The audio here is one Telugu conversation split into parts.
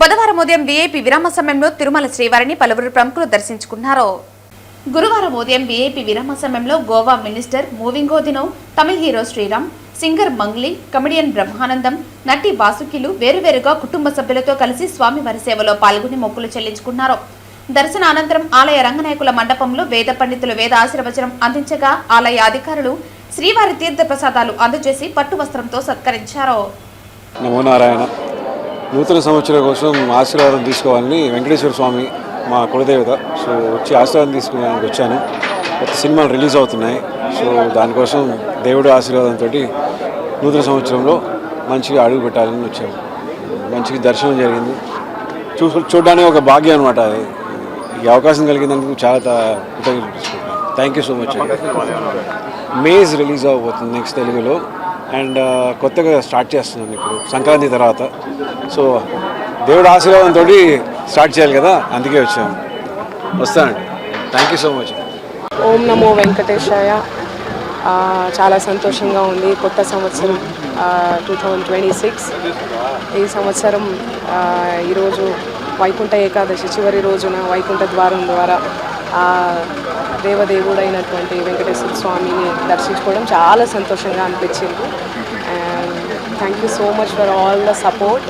బుధవారం ఉదయం వీఐపీ విరామ సమయంలో తిరుమల శ్రీవారిని పలువురు ప్రముఖులు దర్శించుకున్నారు. గురువారం ఉదయం వీఐపీ విరామ సమయంలో Goa minister Mauvin Godinho, Tamil hero Sriram, singer Mangli, comedian Brahmanandam, నటి వాసుకిలు వేరువేరుగా కుటుంబ సభ్యులతో కలిసి స్వామివారి సేవలో పాల్గొని మొక్కులు చెల్లించుకున్నారు. దర్శన అనంతరం ఆలయ రంగనాయకుల మండపంలో వేద పండితులు వేద ఆశీర్వచనం అందించగా ఆలయ అధికారులు శ్రీవారి తీర్థ ప్రసాదాలు అందజేసి పట్టు వస్త్రంతో సత్కరించారు. నమో నారాయణ. నూతన సంవత్సరం కోసం ఆశీర్వాదం తీసుకోవాలని వెంకటేశ్వర స్వామి మా కులదేవత. సో వచ్చి ఆశీర్వాదం తీసుకోవడానికి వచ్చాను. కొత్త సినిమాలు రిలీజ్ అవుతున్నాయి. సో దానికోసం దేవుడి ఆశీర్వాదంతో నూతన సంవత్సరంలో మంచిగా అడుగు పెట్టాలని వచ్చాము. మంచిగా దర్శనం జరిగింది. చూడడానికి ఒక భాగ్యం అనమాట. ఈ అవకాశం కలిగినందుకు చాలా thank you so much. Maze release అవబోతుంది నెక్స్ట్ తెలుగులో. అండ్ కొత్తగా స్టార్ట్ చేస్తున్నాను ఇప్పుడు సంక్రాంతి తర్వాత. సో దేవుడు ఆశీర్వాదంతో స్టార్ట్ చేయాలి కదా, అందుకే వచ్చాము. వస్తానండి. Thank you so much. ఓం నమో వెంకటేశాయ. చాలా సంతోషంగా ఉంది. కొత్త సంవత్సరం 2026. ఈ సంవత్సరం ఈరోజు వైకుంఠ ఏకాదశి చివరి రోజున వైకుంఠ ద్వారం ద్వారా దేవదేవుడైనటువంటి వెంకటేశ్వర స్వామిని దర్శించుకోవడం చాలా సంతోషంగా అనిపించింది. And thank you so much for all the support.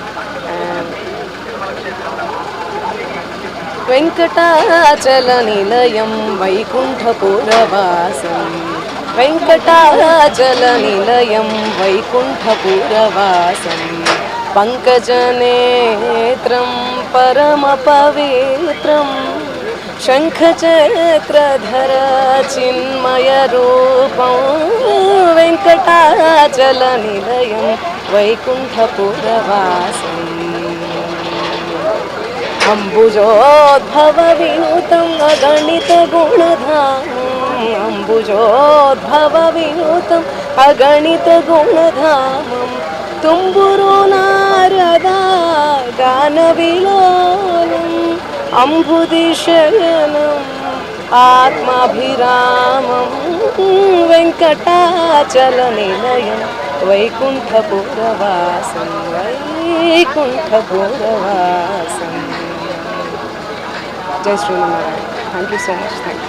Venkatachala నిలయం వైకుంఠపురవాసం, వెంకటాచల నిలయం వైకుంఠపురవాసం, పంకజనేత్రం పరమ పవిత్రం, శంఖచక్రధర చిన్మయ రూపం, వెంకటాచల నిలయం వైకుంఠపురవాసం, అంబుజోద్భవ వినూతం అగణిత గుణధామం, అంబుజోద్భవ వినూతం అగణిత గుణధామం, తుంబురు నారదా గాన విలోలం, అంబుదిశయనం ఆత్మాభిరామం, వెంకటాచల నిలయం వైకుంఠపురవాసం, వైకుంఠపురవాసం. జై Srimannarayana. Thank you so much. Thank you.